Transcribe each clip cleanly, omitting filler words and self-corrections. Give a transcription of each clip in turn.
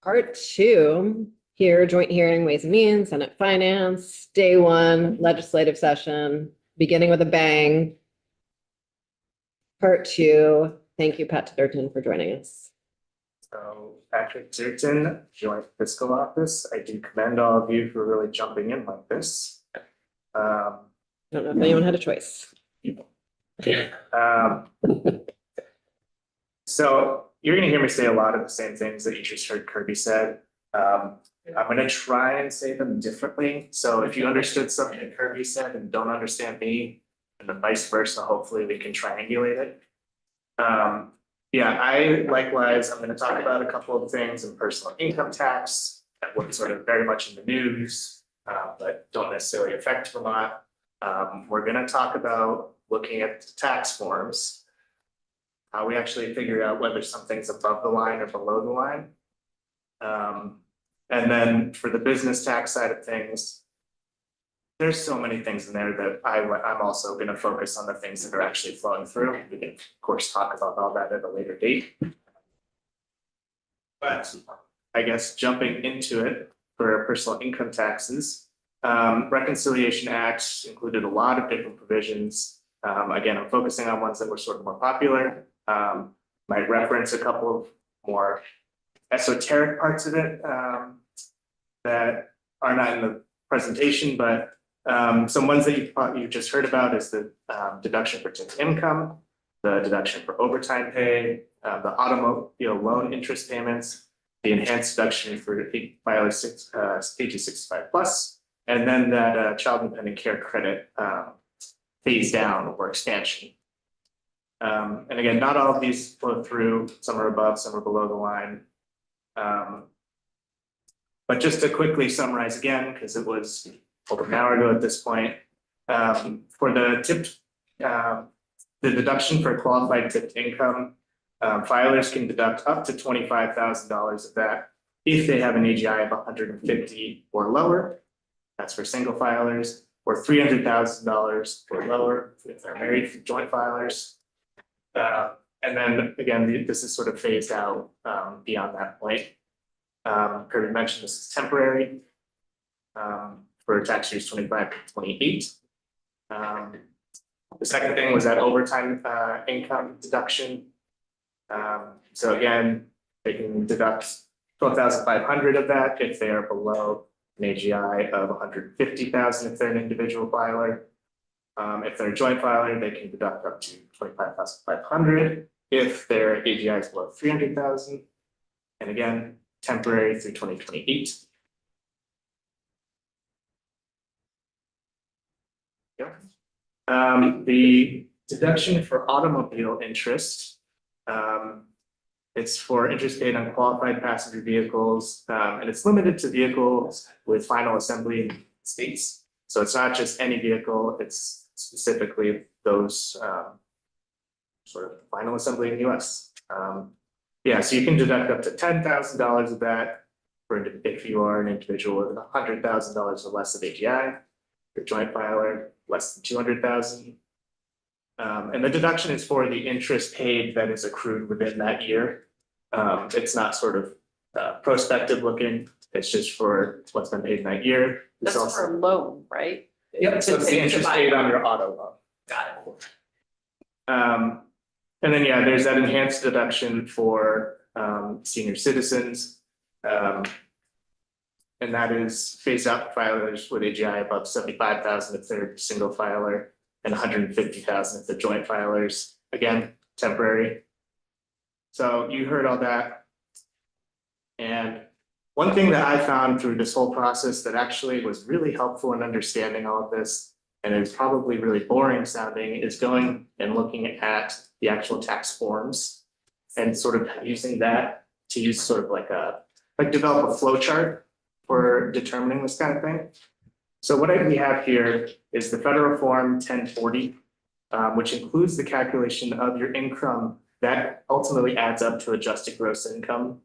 Part two, here, joint hearing, Ways and Means, Senate Finance, day one, legislative session, beginning with a bang. Part two, thank you, Pat Titterton, for joining us. So Patrick Titterton, Joint Fiscal Office. I do commend all of you for really jumping in like this. I don't know if anyone had a choice. So you're going to hear me say a lot of the same things that you just heard Kirby said. I'm going to try and say them differently. So if you understood something that Kirby said and don't understand me, and the vice versa, hopefully we can triangulate it. Yeah, I'm going to talk about a couple of things in personal income tax that were sort of very much in the news, but don't necessarily affect Vermont. We're going to talk about looking at the tax forms, how we actually figure out whether something's above the line or below the line. And then for the business tax side of things, there's so many things in there that I'm also going to focus on the things that are actually flowing through. We can, of course, talk about all that at a later date. But I guess jumping into it for personal income taxes, Reconciliation Act included a lot of different provisions. Again, I'm focusing on ones that were sort of more popular. Might reference a couple of more esoteric parts of it that are not in the presentation, but some ones that you just heard about is the deduction for tipped income, the deduction for overtime pay, the automobile loan interest payments, the enhanced deduction for filers ages 65 plus, and then that child dependent care credit phase down or expansion. And again, not all of these flow through. Some are above, some are below the line. But just to quickly summarize again, because it was over an hour ago at this point, for the tipped, the deduction for qualified tipped income, filers can deduct up to $25,000 of that if they have an AGI of 150 or lower. That's for single filers, or $300,000 or lower if they're married joint filers. And then again, this is sort of phased out beyond that point. Kirby mentioned this is temporary for tax years 25 to 28. The second thing was that overtime income deduction. So again, they can deduct 12,500 of that if they are below an AGI of 150,000 if they're an individual filer. If they're a joint filer, they can deduct up to 25,500 if their AGI is below 300,000. And again, temporary through 2028. Yep. The deduction for automobile interest, it's for interest paid on qualified passenger vehicles, and it's limited to vehicles with final assembly in states. So it's not just any vehicle, it's specifically those sort of final assembly in the US. Yeah, so you can deduct up to $10,000 of that for if you are an individual with $100,000 or less of AGI, your joint filer, less than 200,000. And the deduction is for the interest paid that is accrued within that year. It's not sort of prospective looking, it's just for what's been paid in that year. That's also for a loan, right? Yep, so it's the interest paid on your auto loan. Got it. And then, yeah, there's that enhanced deduction for senior citizens. And that is phased out for filers with AGI above 75,000 if they're single filer and 150,000 if they're joint filers. Again, temporary. So you heard all that. And one thing that I found through this whole process that actually was really helpful in understanding all of this, and it's probably really boring sounding, is going and looking at the actual tax forms and sort of using that to use sort of like develop a flow chart for determining this kind of thing. So what we have here is the federal form 1040, which includes the calculation of your income that ultimately adds up to adjusted gross income.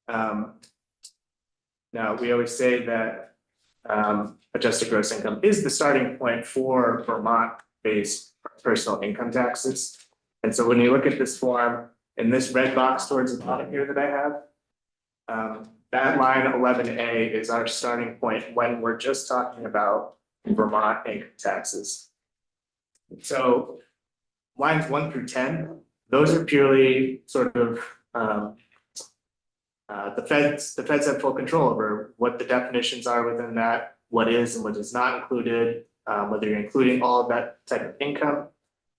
Now, we always say that adjusted gross income is the starting point for Vermont-based personal income taxes. And so when you look at this form, in this red box towards the bottom here that I have. That line 11A is our starting point when we're just talking about Vermont income taxes. So lines 1 through 10, those are purely sort of the feds have full control over what the definitions are within that, what is and what is not included, whether you're including all of that type of income.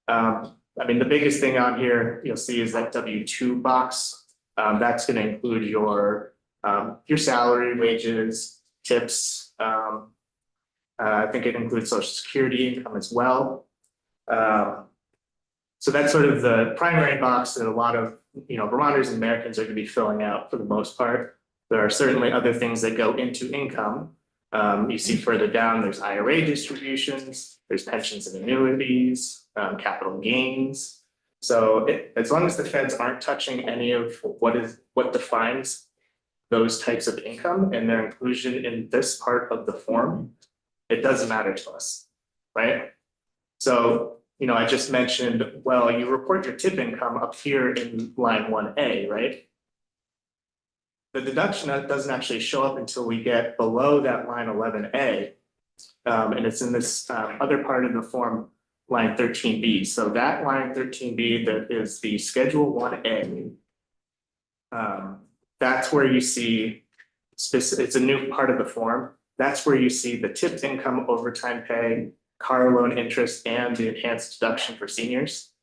I mean, the biggest thing on here you'll see is that W-2 box. That's going to include your salary, wages, tips. I think it includes Social Security income as well. So that's sort of the primary box that a lot of Vermonters and Americans are going to be filling out for the most part. There are certainly other things that go into income. You see further down, there's IRA distributions, there's pensions and annuities, capital gains. So as long as the feds aren't touching any of what defines those types of income and their inclusion in this part of the form, it doesn't matter to us, right? So, I just mentioned, well, you report your tip income up here in line 1A, right? The deduction doesn't actually show up until we get below that line 11A. And it's in this other part of the form, line 13B. So that line 13B, that is the Schedule 1A. That's where you see, it's a new part of the form. That's where you see the tipped income, overtime pay, car loan interest, and the enhanced deduction for seniors.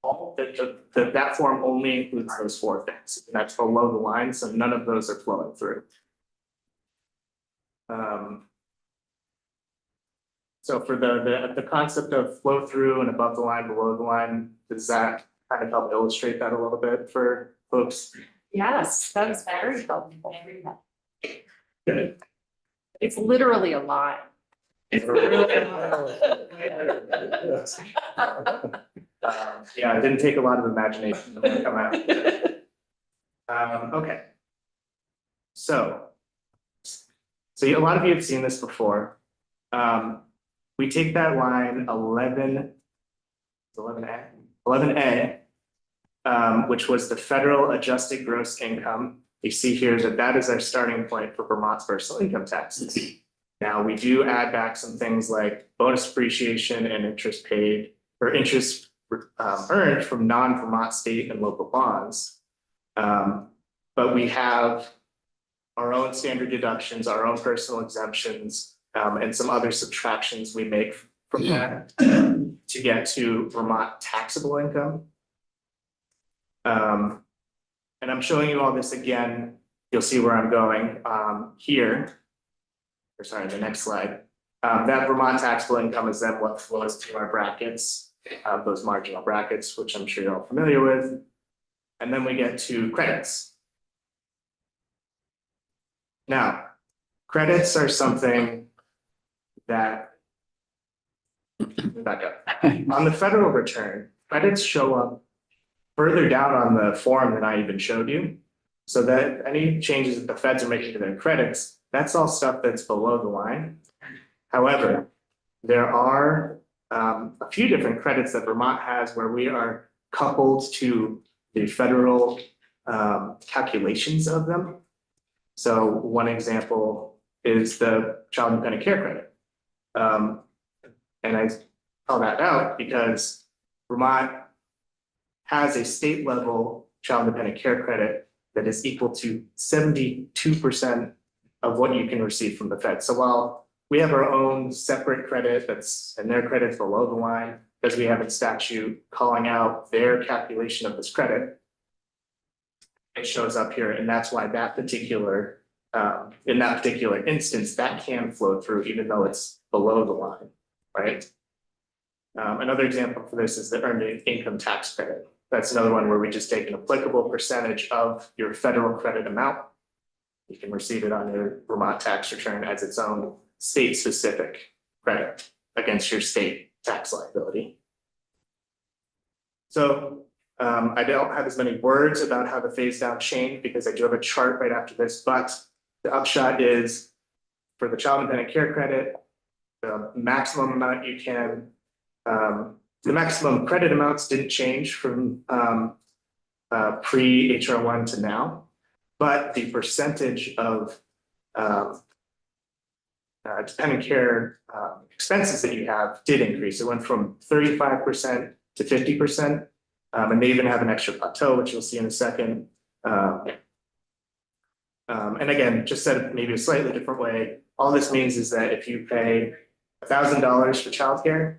That form only includes those 4 things, and that's below the line, so none of those are flowing through. So for the concept of flow through and above the line, below the line, does that kind of help illustrate that a little bit for folks? Yes, that is very helpful. Good. It's literally a lie. Yeah, it didn't take a lot of imagination to come out. Okay. So a lot of you have seen this before. We take that line 11A, which was the federal adjusted gross income. You see here that is our starting point for Vermont's personal income taxes. Now, we do add back some things like bonus depreciation and interest paid or interest earned from non-Vermont state and local bonds. But we have our own standard deductions, our own personal exemptions, and some other subtractions we make from that to get to Vermont taxable income. And I'm showing you all this again. You'll see where I'm going here. Or sorry, the next slide. That Vermont taxable income is then what flows to our brackets, those marginal brackets, which I'm sure you're all familiar with. And then we get to credits. Now, credits are something that, back up. On the federal return, credits show up further down on the form than I even showed you. So that any changes that the feds are making to their credits, that's all stuff that's below the line. However, there are a few different credits that Vermont has where we are coupled to the federal calculations of them. So one example is the child dependent care credit. And I call that out because Vermont has a state level child dependent care credit that is equal to 72% of what you can receive from the Fed. So while we have our own separate credit and their credit's below the line, because we have a statute calling out their calculation of this credit, it shows up here, and that's why that particular, in that particular instance, that can flow through even though it's below the line, right? Another example for this is the earned income tax credit. That's another one where we just take an applicable percentage of your federal credit amount. You can receive it on your Vermont tax return as its own state-specific credit against your state tax liability. So I don't have as many words about how the phase down changed because I do have a chart right after this, but the upshot is for the child dependent care credit, the maximum amount you can, the maximum credit amounts didn't change from pre-HR1 to now, but the percentage of dependent care expenses that you have did increase. It went from 35% to 50%. And they even have an extra plateau, which you'll see in a second. And again, just said maybe a slightly different way, all this means is that if you pay $1,000 for childcare,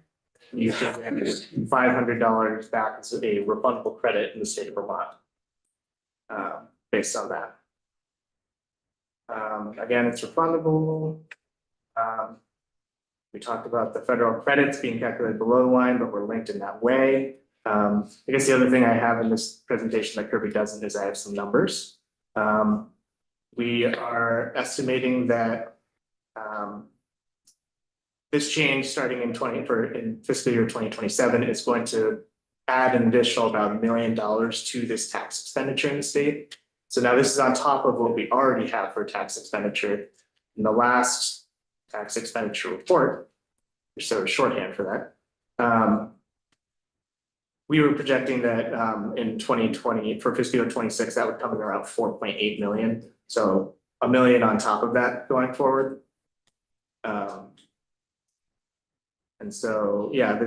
you can get $500 back as a refundable credit in the state of Vermont, based on that. Again, it's refundable. We talked about the federal credits being calculated below the line, but we're linked in that way. I guess the other thing I have in this presentation that Kirby doesn't is I have some numbers. We are estimating that this change starting in fiscal year 2027 is going to add an additional about $1 million to this tax expenditure in the state. So now this is on top of what we already have for tax expenditure. In the last tax expenditure report, which sort of shorthand for that, we were projecting that in 2020 for fiscal year 26, that would come in around 4.8 million. So $1 million on top of that going forward. And so, yeah,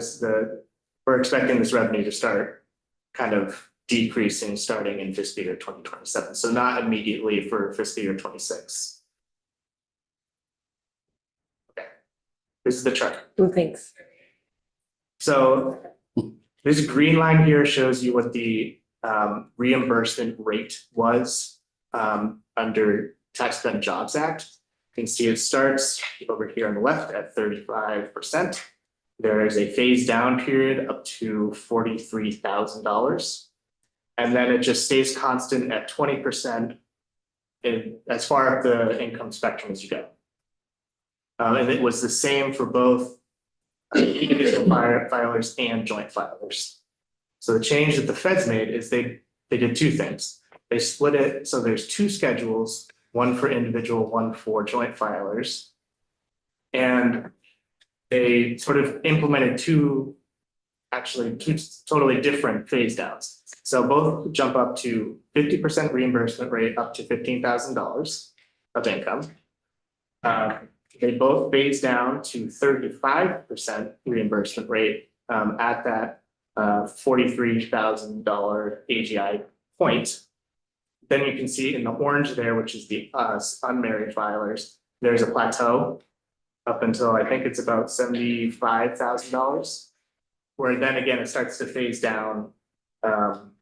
we're expecting this revenue to start kind of decreasing starting in fiscal year 2027. So not immediately for fiscal year 26. Okay, this is the chart. Who thinks? So this green line here shows you what the reimbursement rate was under Tax Cut and Jobs Act. You can see it starts over here on the left at 35%. There is a phase down period up to $43,000. And then it just stays constant at 20% as far up the income spectrum as you go. And it was the same for both individual filers and joint filers. So the change that the feds made is they did two things. They split it, so there's two schedules, one for individual, one for joint filers. And they sort of implemented two totally different phase downs. So both jump up to 50% reimbursement rate up to $15,000 of income. They both phase down to 35% reimbursement rate at that $43,000 AGI point. Then you can see in the orange there, which is the unmarried filers, there's a plateau up until I think it's about $75,000, where then again it starts to phase down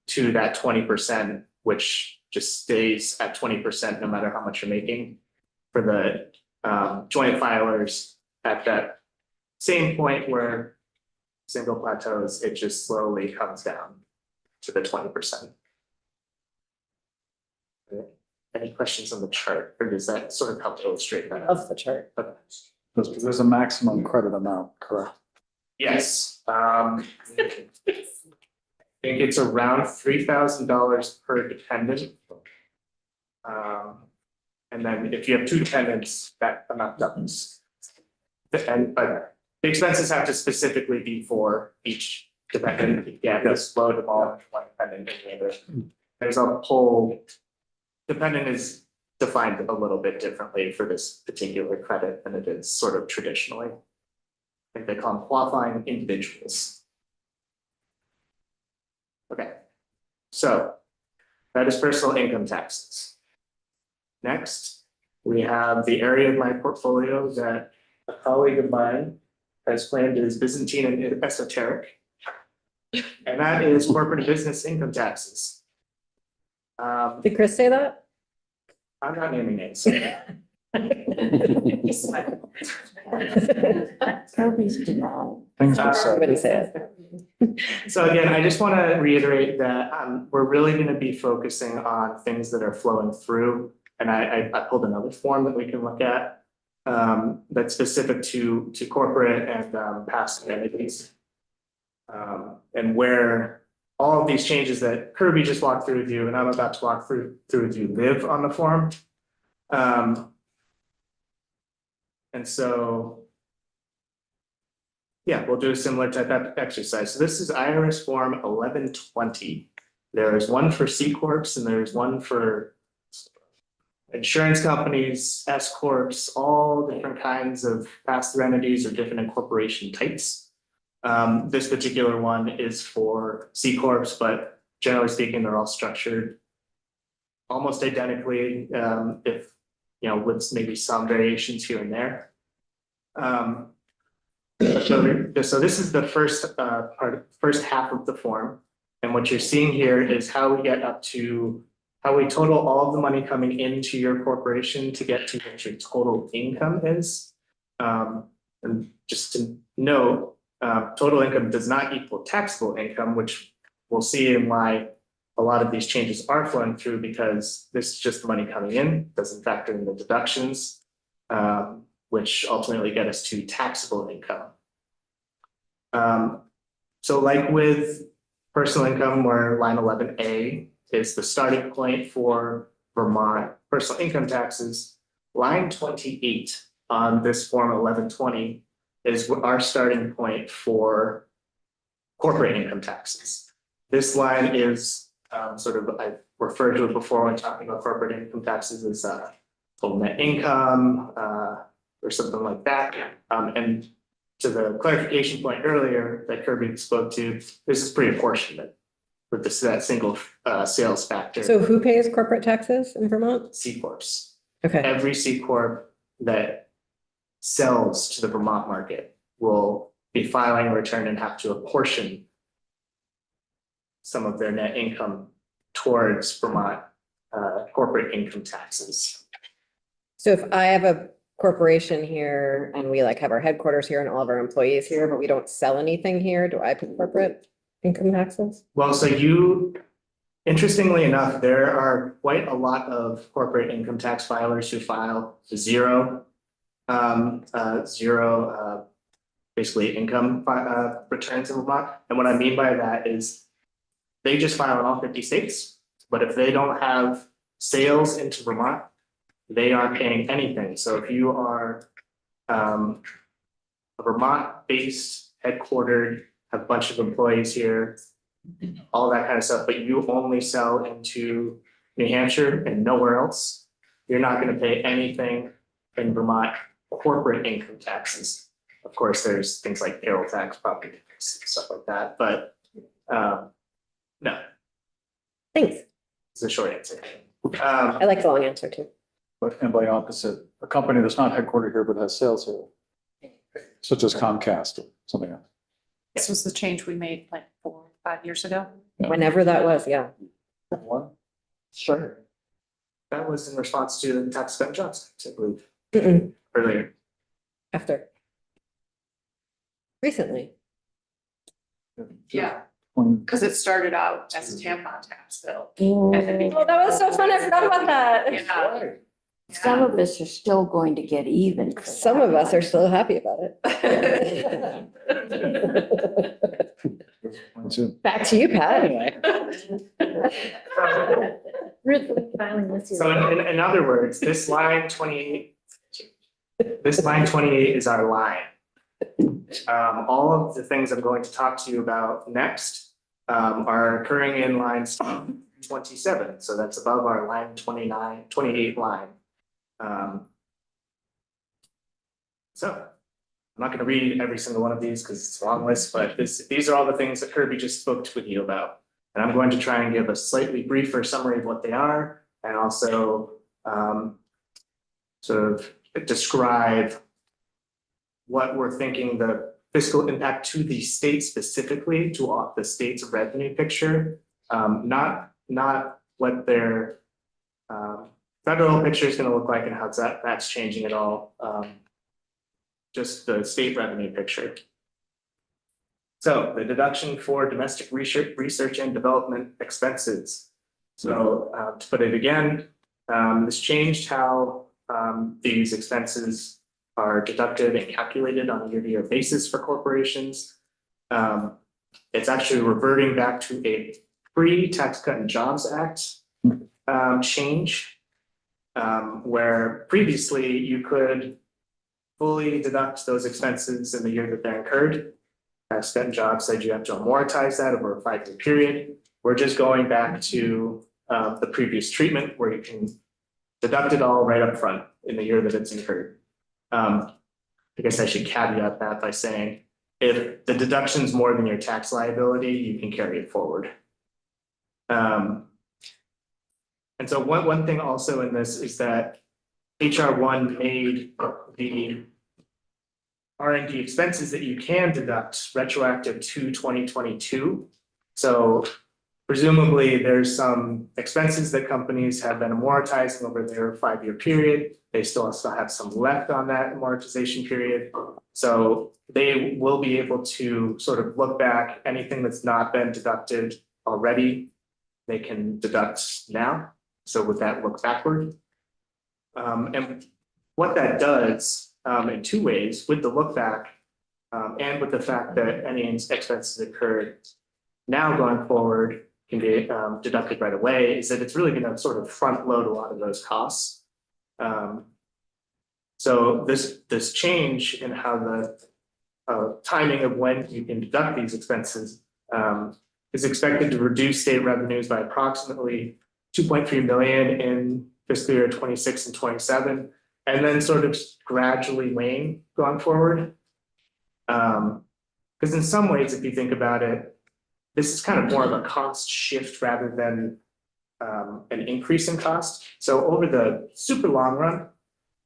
to that 20%, which just stays at 20% no matter how much you're making. For the joint filers at that same point where single plateaus, it just slowly comes down to the 20%. Okay. Any questions on the chart, or does that sort of help illustrate that? Of the chart. Okay. There's a maximum credit amount, correct? Yes. I think it's around $3,000 per dependent. And then if you have two dependents, that amount doubles. But the expenses have to specifically be for each dependent. You can't just load them all into one dependent and the other. There's a whole dependent is defined a little bit differently for this particular credit than it is sort of traditionally. I think they call them qualifying individuals. Okay, so that is personal income taxes. Next, we have the area of my portfolio that a colleague of mine has claimed is Byzantine and esoteric, and that is corporate and business income taxes. Did Chris say that? I'm not naming names. Things were said. Everybody say it. So again, I just want to reiterate that we're really going to be focusing on things that are flowing through. And I pulled another form that we can look at that's specific to corporate and past entities. And where all of these changes that Kirby just walked through with you and I'm about to walk through with you live on the form. And so, yeah, we'll do a similar type of exercise. So this is IRS form 1120. There is one for C corps and there's one for insurance companies, S corps, all different kinds of pass-through entities or different incorporation types. This particular one is for C corps, but generally speaking, they're all structured almost identically, if, you know, with maybe some variations here and there. So this is the first half of the form. And what you're seeing here is how we get up to, how we total all of the money coming into your corporation to get to what your total income is. And just to note, total income does not equal taxable income, which we'll see in why a lot of these changes are flowing through, because this is just money coming in, doesn't factor in the deductions, which ultimately get us to taxable income. So like with personal income, where line 11A is the starting point for Vermont personal income taxes, line 28 on this form 1120 is our starting point for corporate income taxes. This line is sort of, I referred to it before when talking about corporate income taxes, as total net income or something like that. And to the clarification point earlier that Kirby spoke to, this is pre-apportionment with this, that single sales factor. So who pays corporate taxes in Vermont? C corps. Okay, Every C corp that sells to the Vermont market will be filing a return and have to apportion some of their net income towards Vermont corporate income taxes. so if I have a corporation here and we like have our headquarters here and all of our employees here, but we don't sell anything here, do I pay corporate income taxes? Well, so interestingly enough, there are quite a lot of corporate income tax filers who file zero basically income returns in Vermont. And what I mean by that is they just file in all 50 states, but if they don't have sales into Vermont, they aren't paying anything. So if you are a Vermont-based, headquartered, have a bunch of employees here, all that kind of stuff, but you only sell into New Hampshire and nowhere else, you're not going to pay anything in Vermont corporate income taxes. Of course, there's things like payroll tax, property tax, stuff like that, but no, Thanks. it's a short answer. I like the long answer too. But, and by opposite, a company that's not headquartered here but has sales here, such as Comcast or something else. This was the change we made like 4 or 5 years ago. Whenever that was, yeah. What? Sure. That was in response to the tax cut jobs, I believe, Mm-mm. earlier. After. Recently. Yeah, When- because it started out as a tampon tax bill. Oh, that was so fun. I forgot about that. Yeah. Some of us are still going to get even. for Some that of us are one. still happy about it. when too. Back to you, Pat. Really filing this year. So in other words, this line 28, is our line. All of the things I'm going to talk to you about next are occurring in lines 27. So that's above our line 28 line. So I'm not going to read every single one of these because it's a long list, but these are all the things that Kirby just spoke with you about. And I'm going to try and give a slightly briefer summary of what they are, and also sort of describe what we're thinking the fiscal impact to the state specifically, to the state's revenue picture, not what their federal picture is going to look like and how that's changing at all. Just the state revenue picture. So the deduction for domestic research and development expenses. So to put it again, this changed how these expenses are deducted and calculated on a year-to-year basis for corporations. It's actually reverting back to a pre-Tax Cut and Jobs Act change, where previously you could fully deduct those expenses in the year that they're incurred. Tax Cut and Jobs said you have to amortize that over a 5-year period. We're just going back to the previous treatment where you can deduct it all right up front in the year that it's incurred. I guess I should caveat that by saying, if the deduction's more than your tax liability, you can carry it forward. And so one thing also in this is that HR1 made the R&D expenses that you can deduct retroactive to 2022. So presumably there's some expenses that companies have been amortizing over their 5-year period. They still have some left on that amortization period. So they will be able to sort of look back, anything that's not been deducted already, they can deduct now. So with that, look backward. And what that does in 2 ways, with the look back and with the fact that any expenses occurred now going forward can be deducted right away, is that it's really going to sort of front load a lot of those costs. So this change in how the timing of when you can deduct these expenses is expected to reduce state revenues by approximately 2.3 million in fiscal year 26 and 27, and then sort of gradually wane going forward. Because in some ways, if you think about it, this is kind of more of a cost shift rather than an increase in cost. So over the super long run,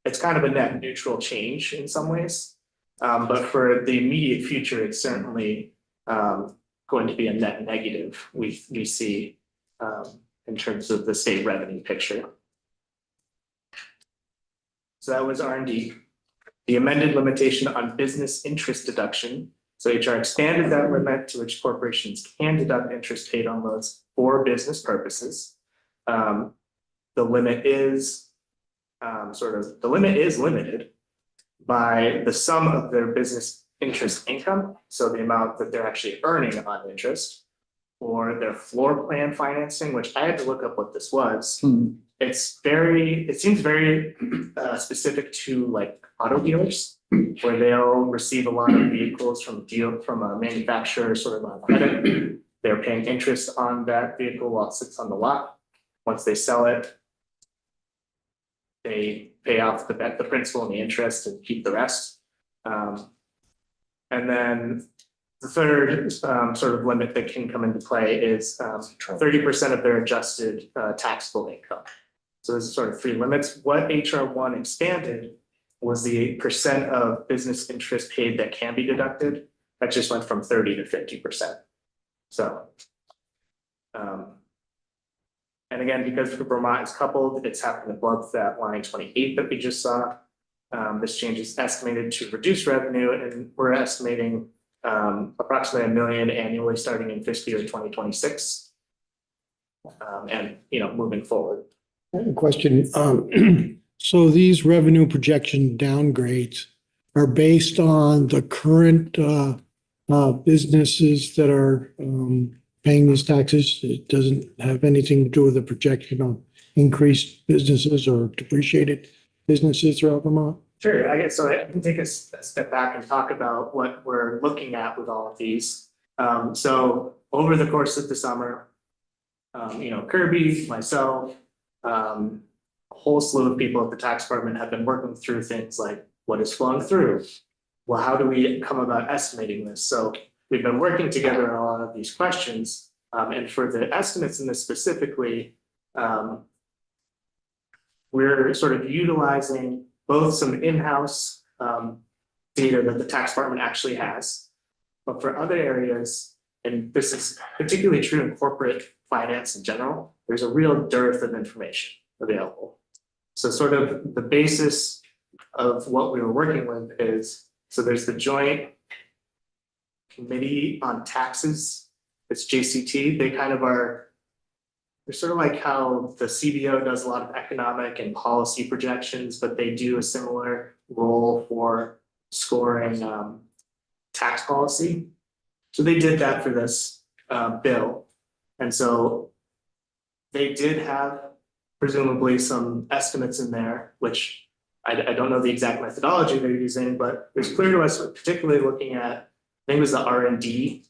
it's kind of a net neutral change in some ways. But for the immediate future, it's certainly going to be a net negative we see in terms of the state revenue picture. So that was R&D. The amended limitation on business interest deduction. So HR expanded that limit to which corporations can deduct interest paid on loans for business purposes. The limit is limited by the sum of their business interest income, so the amount that they're actually earning on interest, or their floor plan financing, which I had to look up what this was. It seems very specific to like auto dealers, where they'll receive a lot of vehicles from a manufacturer sort of on credit. They're paying interest on that vehicle while it sits on the lot. Once they sell it, they pay off the principal and the interest and keep the rest. And then the third sort of limit that can come into play is 30% of their adjusted taxable income. So there's sort of 3 limits. What HR1 expanded was the percent of business interest paid that can be deducted. That just went from 30 to 50%. So, and again, because Vermont is coupled, it's happening above that line 28 that we just saw. This change is estimated to reduce revenue, and we're estimating approximately $1 million annually starting in fiscal year 2026. And moving forward. I have a question. So these revenue projection downgrades are based on the current businesses that are paying these taxes. It doesn't have anything to do with the projection of increased businesses or depreciated businesses throughout Vermont. Sure, I guess so. I can take a step back and talk about what we're looking at with all of these. So over the course of the summer, Kirby, myself, a whole slew of people at the tax department have been working through things like what is flowing through. Well, how do we come about estimating this? So we've been working together on a lot of these questions. And for the estimates in this specifically, we're sort of utilizing both some in-house data that the tax department actually has, but for other areas, and this is particularly true in corporate finance in general, there's a real dearth of information available. So sort of the basis of what we were working with is, so there's the Joint Committee on Taxes, it's JCT, they kind of are, they're sort of like how the CBO does a lot of economic and policy projections, but they do a similar role for scoring tax policy. So they did that for this bill. And so they did have presumably some estimates in there, which I don't know the exact methodology they're using, but it's clear to us, particularly looking at, I think it was the R&D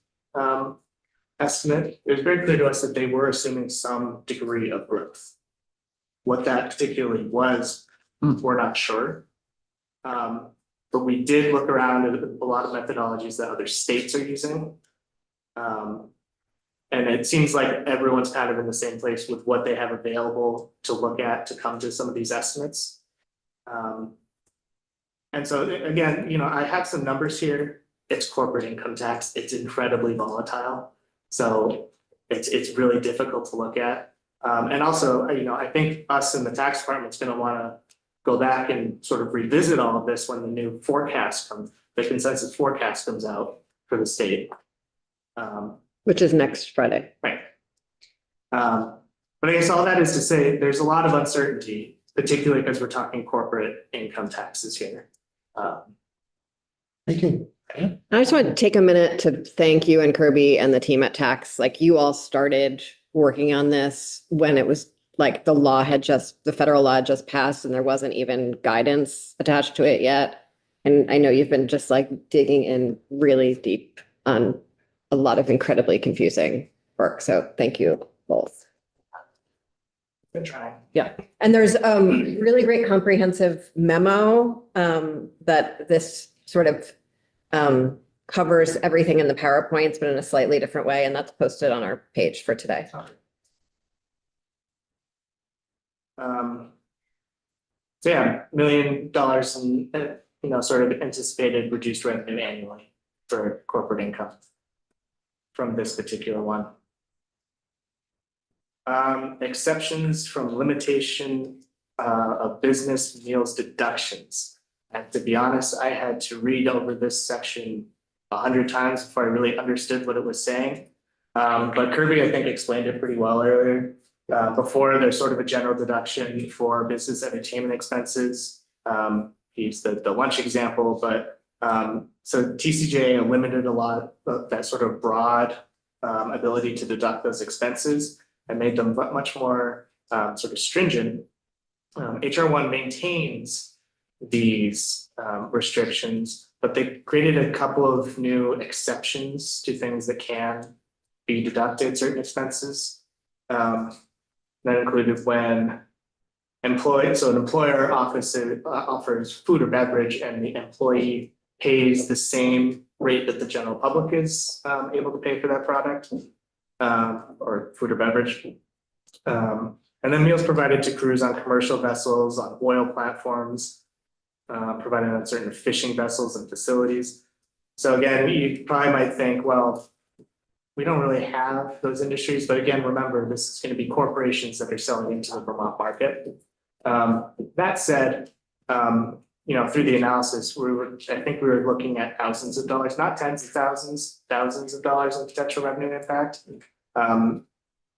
estimate, it was very clear to us that they were assuming some degree of growth. What that particularly was, we're not sure. But we did look around at a lot of methodologies that other states are using. And it seems like everyone's kind of in the same place with what they have available to look at to come to some of these estimates. And so again, I have some numbers here. It's corporate income tax. It's incredibly volatile. So it's really difficult to look at. And also, I think us in the tax department's going to want to go back and sort of revisit all of this when the new forecast comes, the consensus forecast comes out for the state. Which is next Friday. Right. But I guess all that is to say, there's a lot of uncertainty, particularly because we're talking corporate income taxes here. Thank you. I just want to take a minute to thank you and Kirby and the team at Tax. Like, you all started working on this when it was like the federal law had just passed and there wasn't even guidance attached to it yet. And I know you've been just like digging in really deep on a lot of incredibly confusing work. So thank you both. Been trying. Yeah. And there's a really great comprehensive memo that this sort of covers everything in the PowerPoints, but in a slightly different way. And that's posted on our page for today. So yeah, $1 million in, sort of anticipated reduced revenue annually for corporate income from this particular one. Exceptions from limitation of business meals deductions. And to be honest, I had to read over this section 100 times before I really understood what it was saying. But Kirby, I think, explained it pretty well earlier. Before, there's sort of a general deduction for business entertainment expenses. He used the lunch example, but so TCJA limited a lot of that sort of broad ability to deduct those expenses and made them much more sort of stringent. HR1 maintains these restrictions, but they created a couple of new exceptions to things that can be deducted, certain expenses. That included when an employer offers food or beverage and the employee pays the same rate that the general public is able to pay for that product or food or beverage. And then meals provided to crews on commercial vessels, on oil platforms, provided on certain fishing vessels and facilities. So again, you probably might think, well, we don't really have those industries, but again, remember, this is going to be corporations that are selling into the Vermont market. That said, through the analysis, I think we were looking at thousands of dollars, not tens of thousands, thousands of dollars in potential revenue impact. And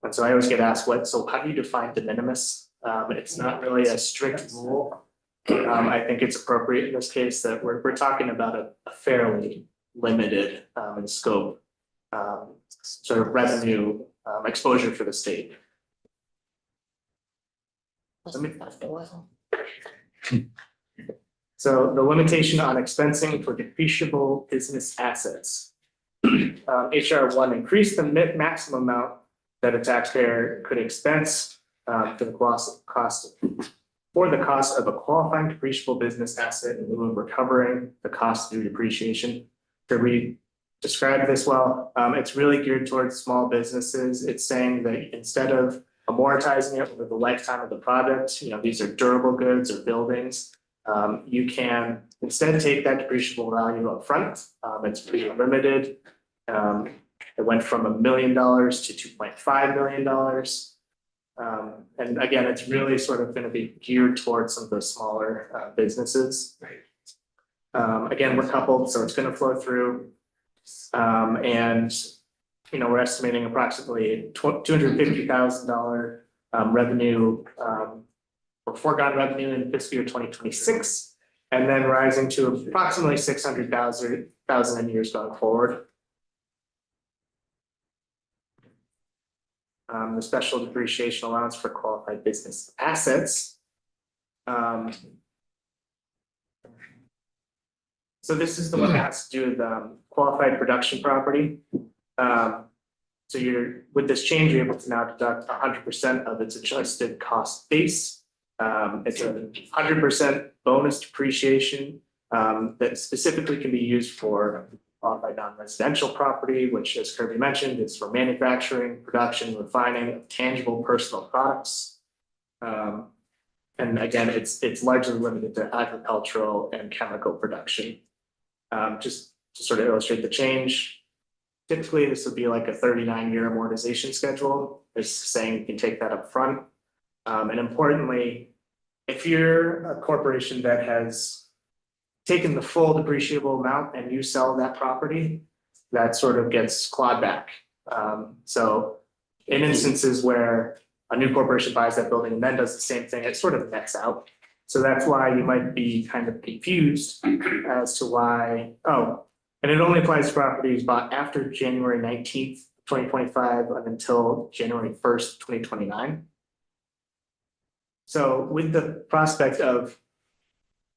so I always get asked, so how do you define de minimis? It's not really a strict rule. I think it's appropriate in this case that we're talking about a fairly limited in scope sort of revenue exposure for the state. So the limitation on expensing for depreciable business assets. HR1 increased the maximum amount that a taxpayer could expense for the cost of a qualifying depreciable business asset in lieu of recovering the cost through depreciation. To describe this well, it's really geared towards small businesses. It's saying that instead of amortizing it over the lifetime of the product, these are durable goods or buildings. You can instead take that depreciable value up front. It's pretty limited. It went from $1 million to $2.5 million. And again, it's really sort of going to be geared towards some of those smaller businesses. Again, we're coupled, so it's going to flow through. And we're estimating approximately $250,000 revenue or foregone revenue in fiscal year 2026, and then rising to approximately $600,000 in years going forward. The special depreciation allowance for qualified business assets. So this is the one that has to do with qualified production property. So with this change, you're able to now deduct 100% of its adjusted cost base. It's a 100% bonus depreciation that specifically can be used for qualified non-residential property, which, as Kirby mentioned, is for manufacturing, production, refining of tangible personal products. And again, it's largely limited to agricultural and chemical production. Just to sort of illustrate the change. Typically, this would be like a 39-year amortization schedule. It's saying you can take that up front. And importantly, if you're a corporation that has taken the full depreciable amount and you sell that property, that sort of gets clawed back. So in instances where a new corporation buys that building and then does the same thing, it sort of nets out. So that's why you might be kind of confused as to why, and it only applies to properties bought after January 19th, 2025 until January 1st, 2029. So with the prospect of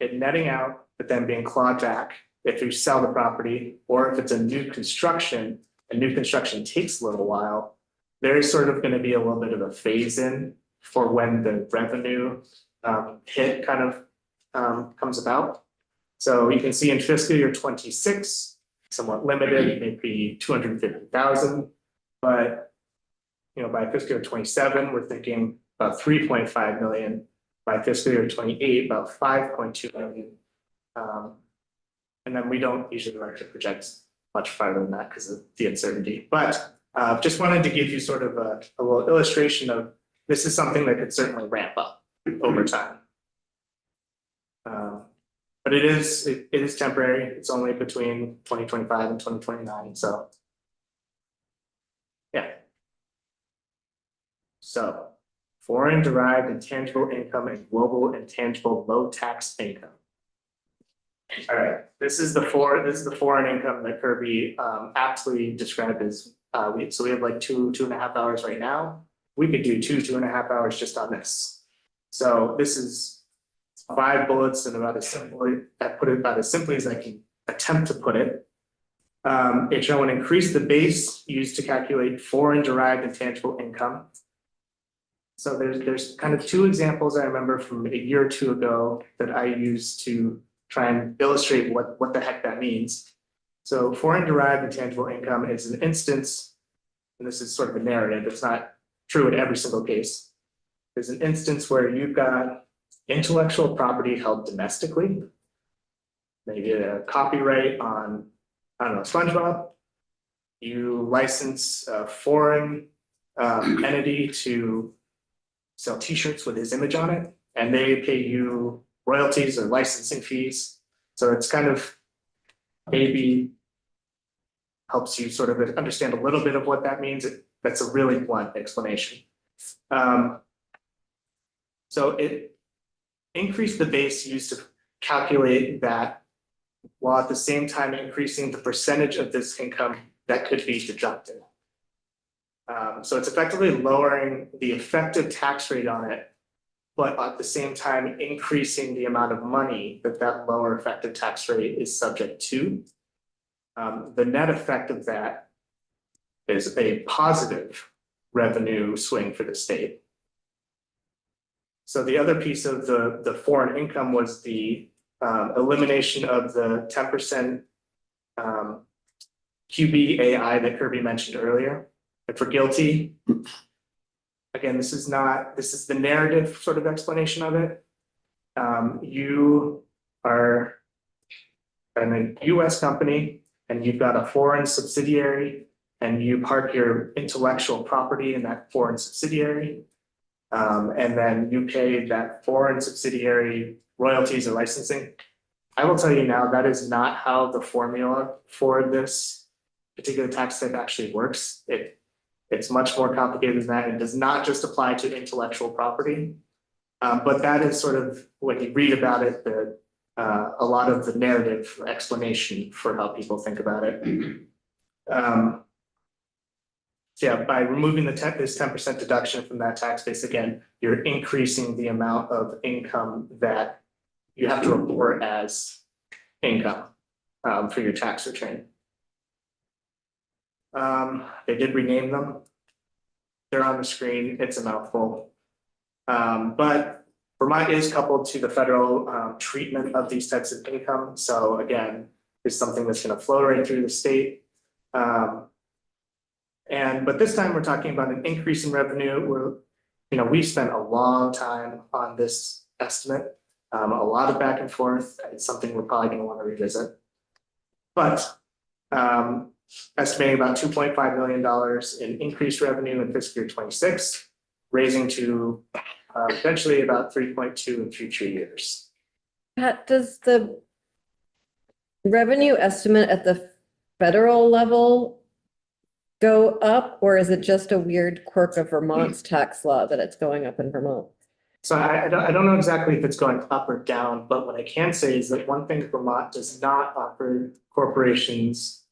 it netting out, but then being clawed back if you sell the property, or if it's a new construction, and new construction takes a little while, there's sort of going to be a little bit of a phase in for when the revenue hit kind of comes about. So you can see in fiscal year 26, somewhat limited, maybe 250,000, but by fiscal year 27, we're thinking about 3.5 million. By fiscal year 28, about 5.2 million. And then we don't usually like to project much farther than that because of the uncertainty. But just wanted to give you sort of a little illustration of this is something that could certainly ramp up over time. But it is temporary. It's only between 2025 and 2029. So yeah. So foreign derived intangible income and global intangible low tax income. All right, this is the foreign income that Kirby aptly described as so we have like 2.5 hours right now. We could do 2.5 hours just on this. So this is 5 bullets and I put it about as simply as I can attempt to put it. It shall increase the base used to calculate foreign derived intangible income. So there's kind of 2 examples I remember from a year or 2 ago that I used to try and illustrate what the heck that means. So foreign derived intangible income is an instance, and this is sort of a narrative, it's not true in every single case. There's an instance where you've got intellectual property held domestically, maybe a copyright on, I don't know, SpongeBob. You license a foreign entity to sell t-shirts with his image on it, and they pay you royalties or licensing fees. So it's kind of maybe helps you sort of understand a little bit of what that means. That's a really blunt explanation. So it increased the base used to calculate that, while at the same time increasing the percentage of this income that could be deducted. So it's effectively lowering the effective tax rate on it, but at the same time increasing the amount of money that lower effective tax rate is subject to. The net effect of that is a positive revenue swing for the state. So the other piece of the foreign income was the elimination of the 10% QBAI that Kirby mentioned earlier. If we're guilty, again, this is the narrative sort of explanation of it. You are a US company and you've got a foreign subsidiary and you park your intellectual property in that foreign subsidiary. And then you pay that foreign subsidiary royalties or licensing. I will tell you now, that is not how the formula for this particular tax type actually works. It's much more complicated than that. It does not just apply to intellectual property. But that is sort of, when you read about it, a lot of the narrative explanation for how people think about it. So yeah, by removing this 10% deduction from that tax base, again, you're increasing the amount of income that you have to report as income for your tax return. They did rename them. They're on the screen, it's a mouthful. But Vermont is coupled to the federal treatment of these types of income, so again, it's something that's gonna flow right through the state. But this time we're talking about an increase in revenue. We've spent a long time on this estimate, a lot of back and forth. It's something we're probably gonna want to revisit. But estimating about $2.5 million in increased revenue in fiscal year 26, raising to potentially about 3.2 in future years. Pat, does the revenue estimate at the federal level go up, or is it just a weird quirk of Vermont's tax law that it's going up in Vermont? So I don't know exactly if it's going up or down, but what I can say is that one thing Vermont does not offer corporations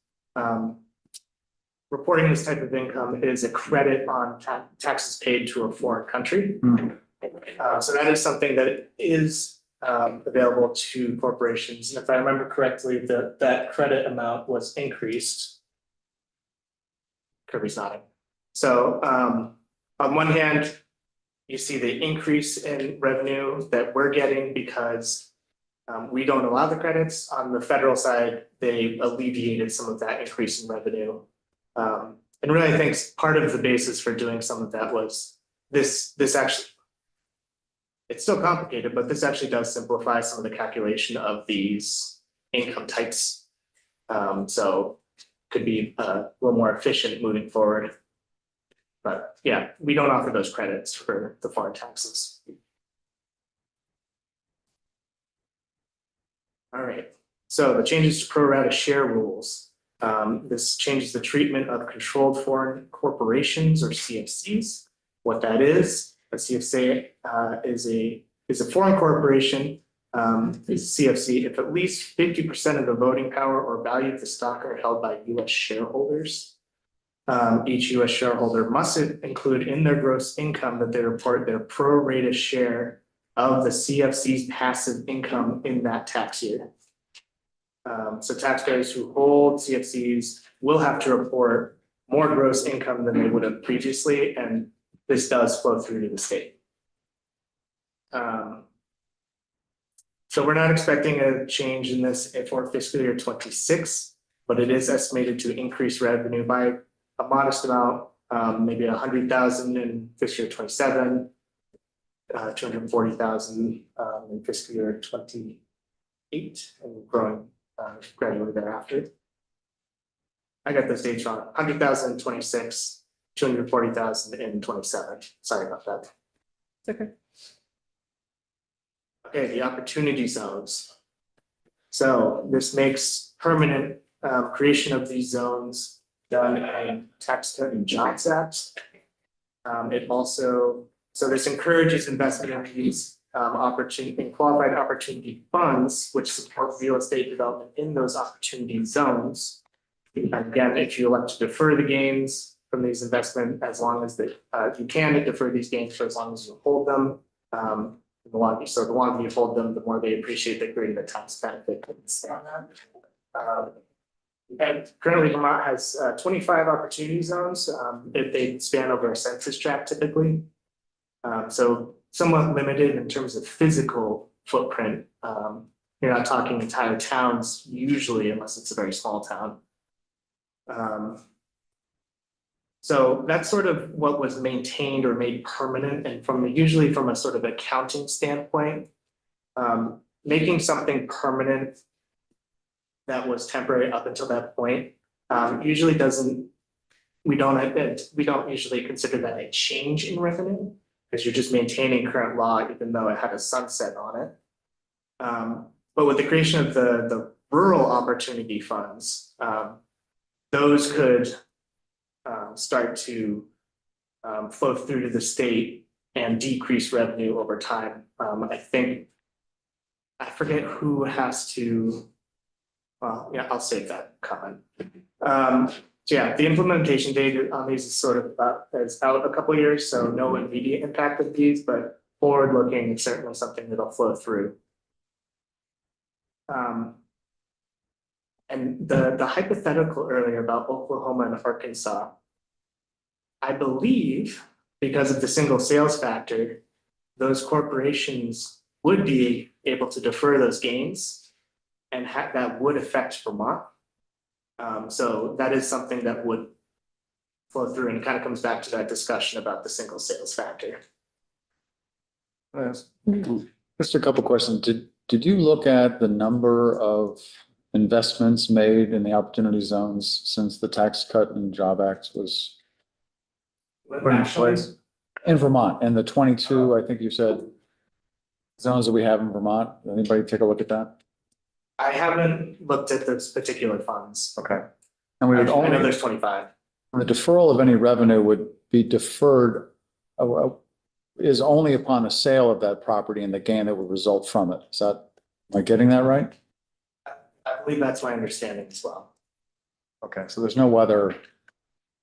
reporting this type of income is a credit on taxes paid to a foreign country. So that is something that is available to corporations. And if I remember correctly, that credit amount was increased. Kirby's nodding. So on one hand, you see the increase in revenue that we're getting because we don't allow the credits. On the federal side, they alleviated some of that increase in revenue. And really, I think part of the basis for doing some of that was this actually, it's still complicated, but this actually does simplify some of the calculation of these income types. So could be a little more efficient moving forward. But yeah, we don't offer those credits for the foreign taxes. All right, so the changes to pro rata share rules. This changes the treatment of controlled foreign corporations or CFCs. What that is, a CFC is a foreign corporation, is CFC if at least 50% of the voting power or value of the stock are held by US shareholders. Each US shareholder must include in their gross income that they report their pro rata share of the CFC's passive income in that tax year. So taxpayers who hold CFCs will have to report more gross income than they would have previously, and this does flow through to the state. So we're not expecting a change in this for fiscal year 26, but it is estimated to increase revenue by a modest amount, maybe 100,000 in fiscal year 27, 240,000 in fiscal year 28, and growing gradually thereafter. I got those dates wrong. 100,000 in 26, 240,000 in 27. Sorry about that. It's okay. Okay, the opportunity zones. So this makes permanent creation of these zones done in Tax Cut and Jobs Act. It also, so this encourages investment in these opportunity and qualified opportunity funds, which support real estate development in those opportunity zones. Again, if you elect to defer the gains from these investments, as long as you can defer these gains for as long as you hold them. The longer you hold them, the more they appreciate the greater the tax benefit. And currently Vermont has 25 opportunity zones. They span over a census tract typically. So somewhat limited in terms of physical footprint. You're not talking entire towns usually, unless it's a very small town. So that's sort of what was maintained or made permanent, and usually from a sort of accounting standpoint, making something permanent that was temporary up until that point usually doesn't. We don't usually consider that a change in revenue, because you're just maintaining current law, even though it had a sunset on it. But with the creation of the rural opportunity funds, those could start to flow through to the state and decrease revenue over time. I forget who has to, well, yeah, I'll save that comment. So yeah, the implementation date on these is sort of is out a couple of years, so no immediate impact of these, but forward looking, it's certainly something that'll flow through. And the hypothetical earlier about Oklahoma and Arkansas, I believe because of the single sales factor, those corporations would be able to defer those gains and that would affect Vermont. So that is something that would flow through and kind of comes back to that discussion about the single sales factor. Yes. Just a couple questions. Did you look at the number of investments made in the opportunity zones since the Tax Cut and Job Act was put in place? In Vermont, and the 22, I think you said, zones that we have in Vermont. Anybody take a look at that? I haven't looked at those particular funds. Okay. And we would I know only, there's 25. the deferral of any revenue would be deferred, is only upon the sale of that property and the gain that would result from it. Is that, am I getting that right? I believe that's my understanding as well. Okay, so there's no other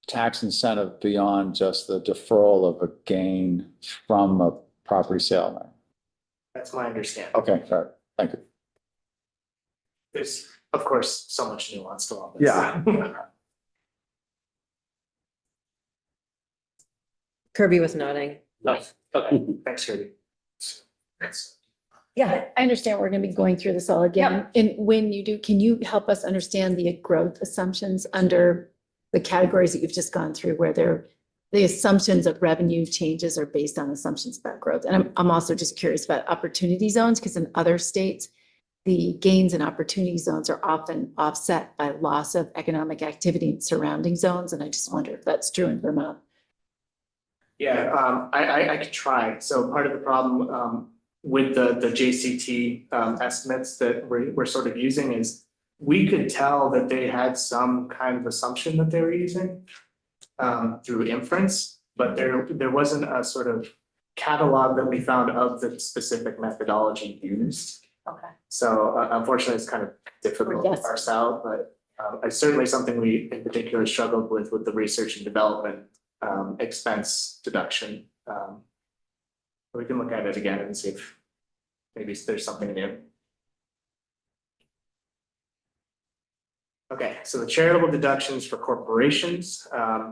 tax incentive beyond just the deferral of a gain from a property sale. That's my understanding. Okay, all right, thank you. There's, of course, so much nuance to all this. Yeah. Kirby was nodding. Okay, thanks, Kirby. Yeah, I understand we're gonna be going through this all again. And when you do, can you help us understand the growth assumptions under the categories that you've just gone through, where the assumptions of revenue changes are based on assumptions about growth? And I'm also just curious about opportunity zones, because in other states, the gains in opportunity zones are often offset by loss of economic activity in surrounding zones. And I just wonder if that's true in Vermont. Yeah, I could try. So part of the problem with the JCT estimates that we're sort of using is we could tell that they had some kind of assumption that they were using through inference, but there wasn't a sort of catalog that we found of the specific methodology used. Okay. So unfortunately, it's kind of difficult to parse out, but it's certainly something we in particular struggled with the research and development expense deduction. We can look at it again and see if maybe there's something new. Okay, so the charitable deductions for corporations,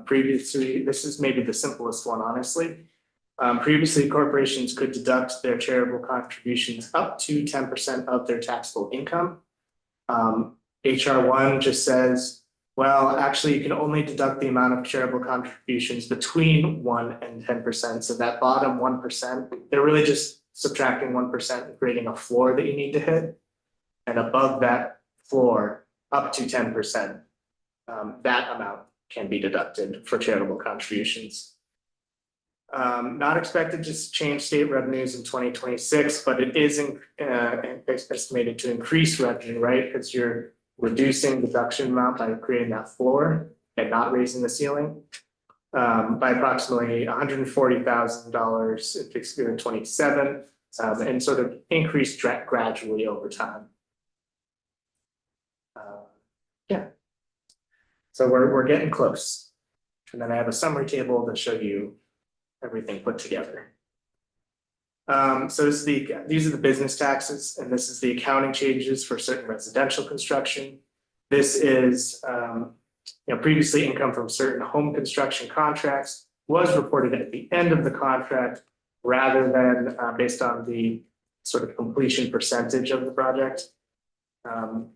previously, this is maybe the simplest one, honestly. Previously, corporations could deduct their charitable contributions up to 10% of their taxable income. HR1 just says, well, actually, you can only deduct the amount of charitable contributions between 1% and 10%. So that bottom 1%, they're really just subtracting 1% and creating a floor that you need to hit. And above that floor, up to 10%, that amount can be deducted for charitable contributions. Not expected to change state revenues in 2026, but it is estimated to increase revenue, right? Because you're reducing deduction amount by creating that floor and not raising the ceiling by approximately $140,000 in fiscal year 27, and sort of increase gradually over time. Yeah. So we're getting close. And then I have a summary table to show you everything put together. So these are the business taxes, and this is the accounting changes for certain residential construction. This is previously income from certain home construction contracts was reported at the end of the contract rather than based on the sort of completion percentage of the project.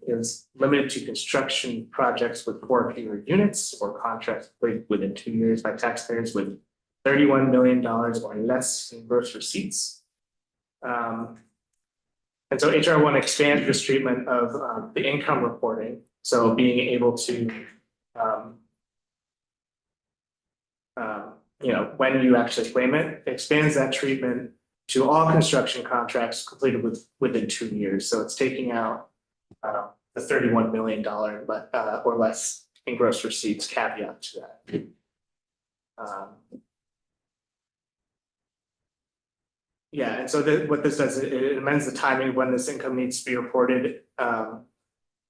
Is limited to construction projects with 4 or fewer units or contracts completed within 2 years by taxpayers with $31 million or less in gross receipts. And so HR1 expands this treatment of the income reporting. So being able to, when you actually claim it, expands that treatment to all construction contracts completed within 2 years. So it's taking out the $31 million or less in gross receipts caveat to that. Yeah, and so what this does, it amends the timing of when this income needs to be reported,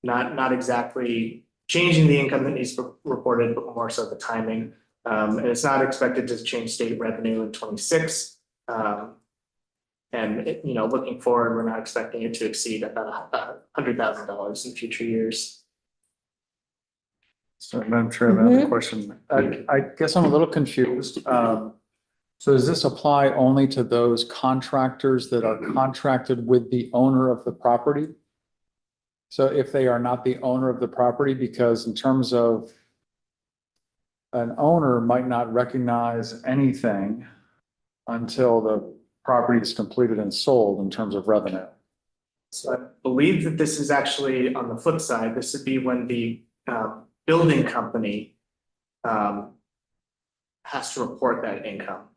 not exactly changing the income that needs to be reported, but more so the timing. And it's not expected to change state revenue in 26. And looking forward, we're not expecting it to exceed about $100,000 in future years. So Madam Chair, I have a question. I guess I'm a little confused. So does this apply only to those contractors that are contracted with the owner of the property? So if they are not the owner of the property, because in terms of an owner might not recognize anything until the property is completed and sold in terms of revenue. So I believe that this is actually on the flip side. This would be when the building company has to report that income.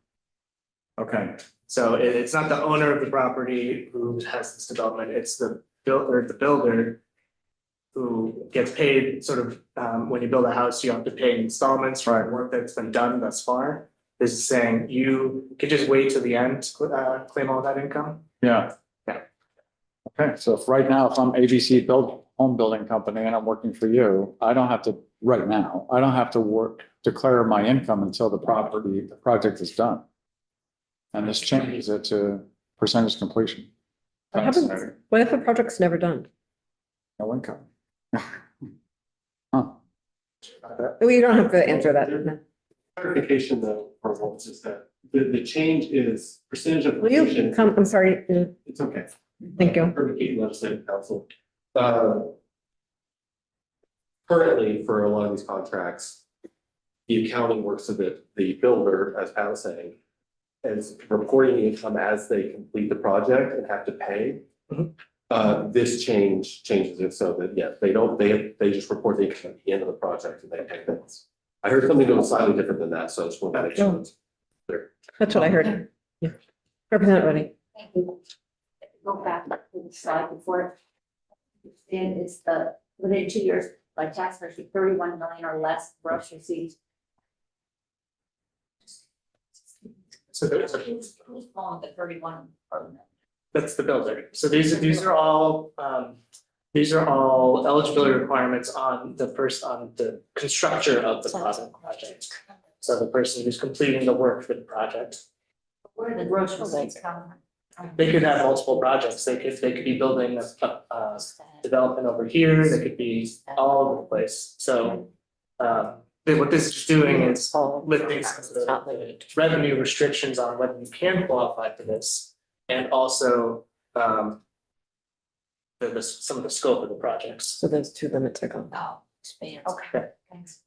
Okay, So it's not the owner of the property who has this development, it's the builder who gets paid sort of, when you build a house, you have to pay installments for the work that's been done thus far. This is saying you could just wait till the end to claim all that income. yeah. Yeah. Okay, so if right now, if I'm ABC home building company and I'm working for you, I don't have to, right now, I don't have to declare my income until the project is done. And this changes it to percentage completion. What happens? What if a project's never done? No income. Huh. We don't have to answer that. Clarification though, for once, is that the change is percentage of Will you completion. come, I'm sorry, It's okay. thank you. For the Keaton Legislative Council. Currently, for a lot of these contracts, the accounting works so that the builder, as Pat was saying, is reporting the income as they complete the project and have to pay. This changes it so that, yeah, they just report the income at the end of the project and they pay things. I heard something that was slightly different than that, so I just wanted to make sure it's clear. That's what I heard. Yeah. Representative Rodney. Thank you. Go back to the slide before. And it's the, within 2 years, by tax rate, 31 million or less gross receipts. So Who's falling the 31 million? that's the builder. So these are all eligibility requirements on the constructor of the project. So the person who's completing the work for the project. Where are the gross receipts coming from? They could have multiple projects. They could be building a development over here. They could be all over the place. So what this is doing is lifting some of the revenue restrictions on whether you can qualify for this. And also some of the scope of the projects. So those two limits are gone. Oh, expands. Okay. Thanks.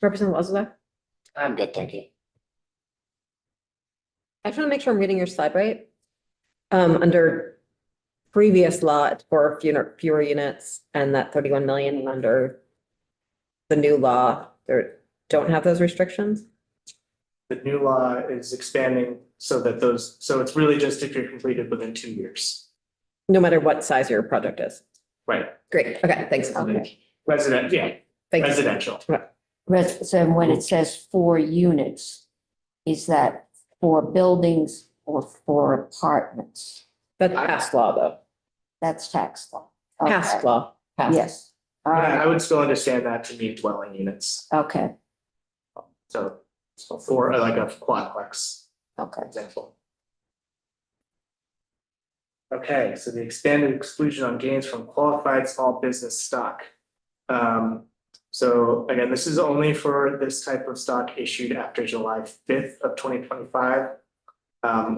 Representative Ozolak? I'm good, thank you. I just want to make sure I'm reading your slide right. Under previous law, it's for fewer units and that 31 million under the new law, there don't have those restrictions. The new law is expanding so that so it's really just if you're completed within 2 years. No matter what size your project is. Right. Great. Okay, thanks. Okay. Resident, yeah, Thank you. residential. So when it says 4 units, is that for buildings or for apartments? That's past law though. That's tax law. Past Okay. law. Past. Yes. All Yeah, right. I would still understand that to mean dwelling units. Okay. So for like a quadplex Okay. example. Okay, so the expanded exclusion on gains from qualified small business stock. So again, this is only for this type of stock issued after July 5th of 2025.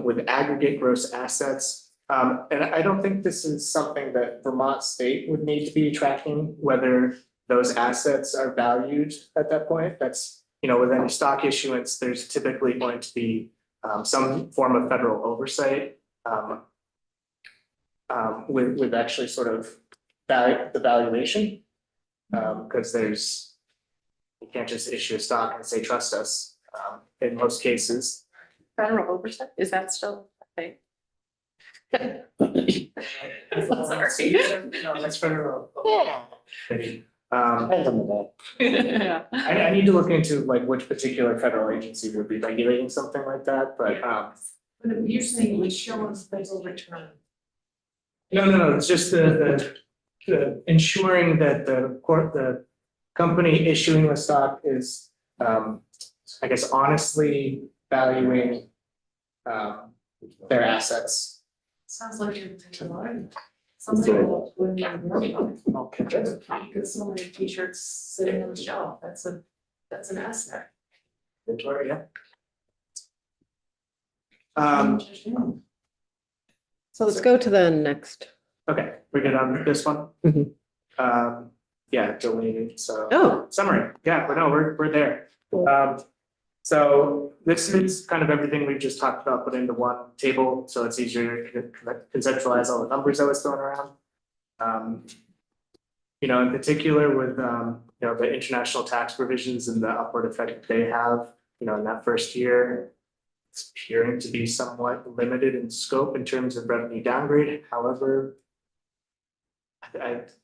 With aggregate gross assets. And I don't think this is something that Vermont State would need to be tracking, whether those assets are valued at that point. That's, with any stock issuance, there's typically going to be some form of federal oversight. With actually sort of the valuation. Because you can't just issue a stock and say, trust us, in most cases. Federal oversight, is that still a thing? Sorry. No, that's federal. Depends on the day. Yeah. I need to look into like which particular federal agency would be regulating something like that, but But you're saying we show us federal return. no, it's just the ensuring that the company issuing the stock is I guess honestly valuing their assets. Sounds like you're. Somebody will put in a room. Because so many t-shirts sitting on the shelf, that's an asset. Victoria. So let's go to the next. Okay, we're good on this one? Mhm. Yeah, deleted, so. Oh, Summary, yeah, but no, we're there. So this is kind of everything we've just talked about, put into one table, so it's easier to conceptualize all the numbers I was throwing around. You know, in particular with, you know, the international tax provisions and the upward effect they have, you know, in that first year. It's appearing to be somewhat limited in scope in terms of revenue downgrade, however.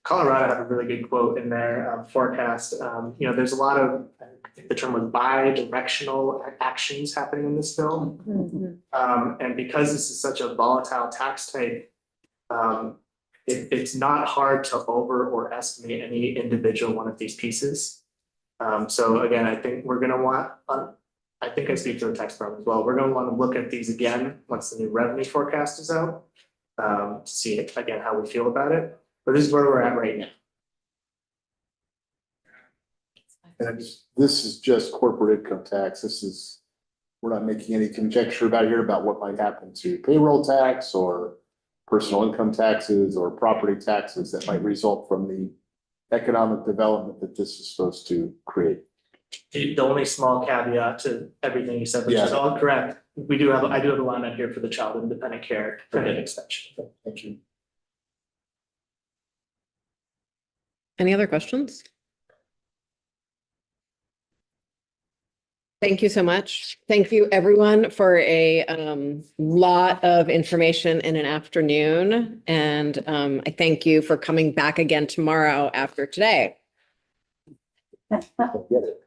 Colorado had a really good quote in their forecast. You know, there's a lot of, I think the term was bi-directional actions happening in this bill. And because this is such a volatile tax type, it's not hard to over or estimate any individual one of these pieces. So again, I think we're gonna want, I think I speak to the tax firm as well. We're gonna want to look at these again once the new revenue forecast is out. To see again how we feel about it. But this is where we're at right now. And this is just corporate income tax. We're not making any conjecture about here about what might happen to payroll tax or personal income taxes or property taxes that might result from the economic development that this is supposed to create. The only small caveat to everything you said, which is all correct, I do have a line out here for the child independent care credit extension. Thank you. any other questions? Thank you so much. Thank you, everyone, for a lot of information in an afternoon. And I thank you for coming back again tomorrow after today. Get it.